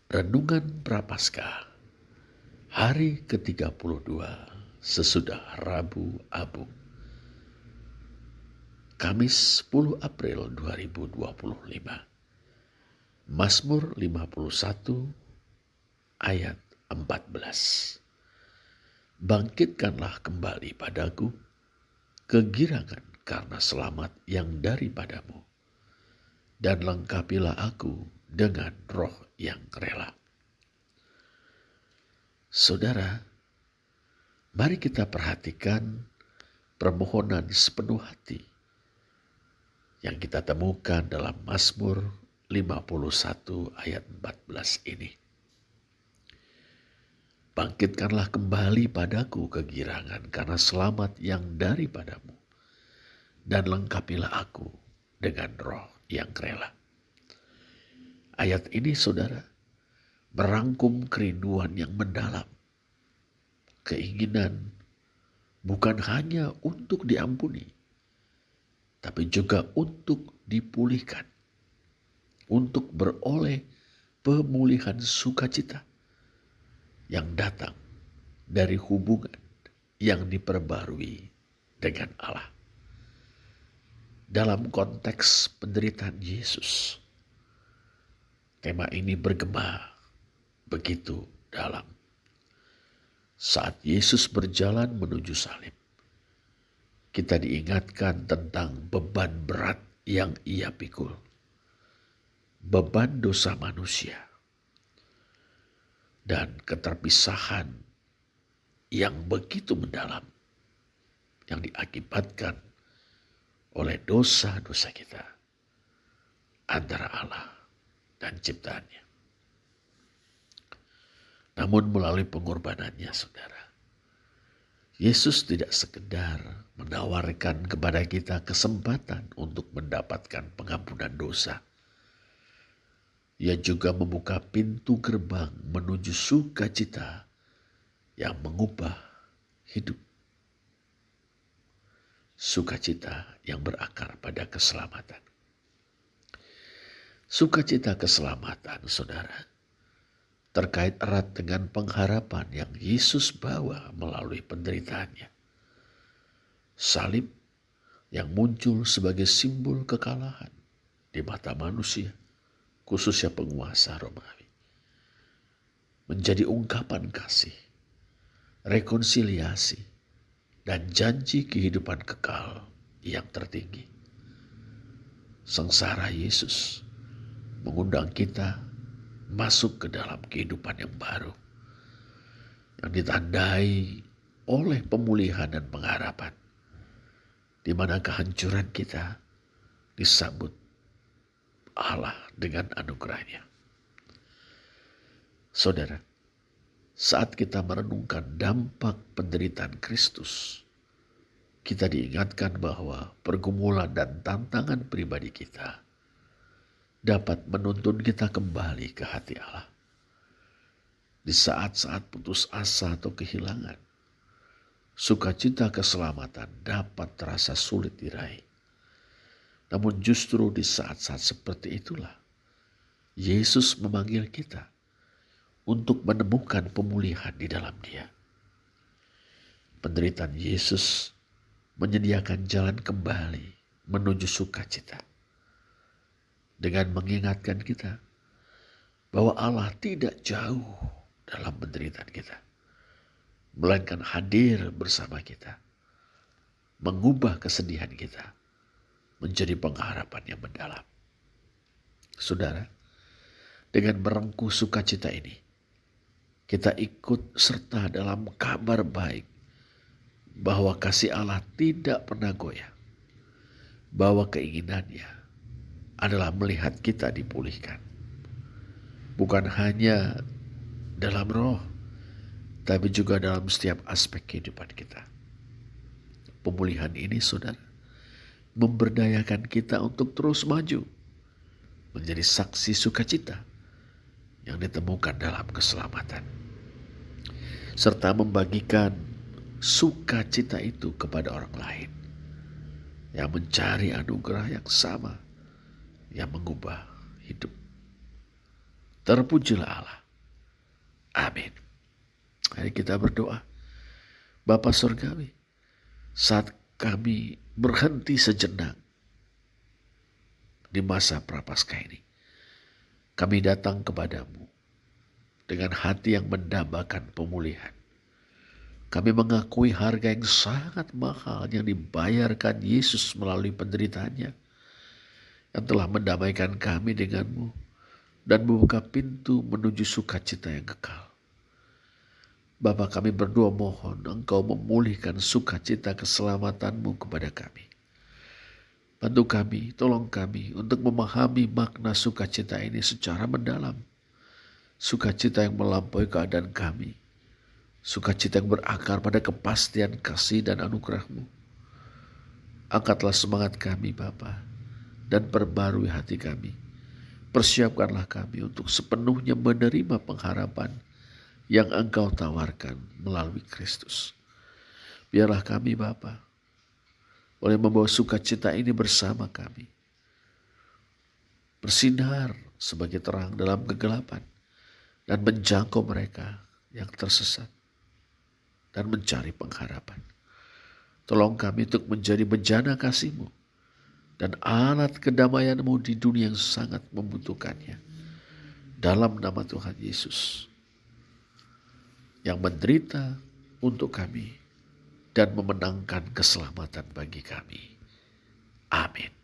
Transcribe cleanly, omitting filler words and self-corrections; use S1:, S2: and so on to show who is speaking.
S1: Renungan Prapaskah, hari ke-32 sesudah Rabu Abu, Kamis 10 April 2025. Mazmur 51 ayat 14. Bangkitkanlah kembali padaku kegirangan karena selamat yang daripadamu, dan lengkapilah aku dengan roh yang rela. Saudara, mari kita perhatikan permohonan sepenuh hati yang kita temukan dalam Mazmur 51 ayat 14 ini. Bangkitkanlah kembali padaku kegirangan karena selamat yang daripadamu, dan lengkapilah aku dengan roh yang rela. Ayat ini, saudara, merangkum kerinduan yang mendalam, keinginan bukan hanya untuk diampuni, tapi juga untuk dipulihkan, untuk beroleh pemulihan sukacita yang datang dari hubungan yang diperbarui dengan Allah. Dalam konteks penderitaan Yesus, tema ini bergema begitu dalam. Saat Yesus berjalan menuju salib, kita diingatkan tentang beban berat yang ia pikul. Beban dosa manusia dan keterpisahan yang begitu mendalam yang diakibatkan oleh dosa-dosa kita antara Allah dan ciptaannya. Namun melalui pengorbanannya, saudara, Yesus tidak sekedar menawarkan kepada kita kesempatan untuk mendapatkan pengampunan dosa. Ia juga membuka pintu gerbang menuju sukacita yang mengubah hidup. Sukacita yang berakar pada keselamatan. Sukacita keselamatan, saudara, terkait erat dengan pengharapan yang Yesus bawa melalui penderitaannya. Salib yang muncul sebagai simbol kekalahan di mata manusia, khususnya penguasa Romawi, menjadi ungkapan kasih, rekonsiliasi, dan janji kehidupan kekal yang tertinggi. Sengsara Yesus mengundang kita masuk ke dalam kehidupan yang baru, yang ditandai oleh pemulihan dan pengharapan, di mana kehancuran kita disambut Allah dengan anugerahnya. Saudara, saat kita merenungkan dampak penderitaan Kristus, kita diingatkan bahwa pergumulan dan tantangan pribadi kita dapat menuntun kita kembali ke hati Allah. Di saat-saat putus asa atau kehilangan, sukacita keselamatan dapat terasa sulit diraih. Namun justru di saat-saat seperti itulah Yesus memanggil kita untuk menemukan pemulihan di dalam Dia. Penderitaan Yesus menyediakan jalan kembali menuju sukacita, dengan mengingatkan kita bahwa Allah tidak jauh dalam penderitaan kita, melainkan hadir bersama kita, mengubah kesedihan kita menjadi pengharapan yang mendalam. Saudara, dengan merengkuh sukacita ini, kita ikut serta dalam kabar baik bahwa kasih Allah tidak pernah goyah, bahwa keinginannya adalah melihat kita dipulihkan. Bukan hanya dalam roh, tapi juga dalam setiap aspek kehidupan kita. Pemulihan ini, saudara, memberdayakan kita untuk terus maju, menjadi saksi sukacita yang ditemukan dalam keselamatan, serta membagikan sukacita itu kepada orang lain yang mencari anugerah yang sama, yang mengubah hidup. Terpujilah Allah. Amin. Mari kita berdoa. Bapa Surgawi, saat kami berhenti sejenak di masa prapaskah ini, kami datang kepadamu dengan hati yang mendambakan pemulihan. Kami mengakui harga yang sangat mahal yang dibayarkan Yesus melalui penderitaannya, yang telah mendamaikan kami denganmu dan membuka pintu menuju sukacita yang kekal. Bapa, kami berdoa mohon Engkau memulihkan sukacita keselamatanmu kepada kami. Bantu kami, tolong kami untuk memahami makna sukacita ini secara mendalam. Sukacita yang melampaui keadaan kami. Sukacita yang berakar pada kepastian kasih dan anugerah-Mu. Angkatlah semangat kami Bapa, dan perbarui hati kami. Persiapkanlah kami untuk sepenuhnya menerima pengharapan yang Engkau tawarkan melalui Kristus. Biarlah kami Bapa boleh membawa sukacita ini bersama kami. Bersinar sebagai terang dalam kegelapan dan menjangkau mereka yang tersesat dan mencari pengharapan. Tolong kami untuk menjadi bejana kasih-Mu dan alat kedamaian-Mu di dunia yang sangat membutuhkannya. Dalam nama Tuhan Yesus yang menderita untuk kami dan memenangkan keselamatan bagi kami. Amin.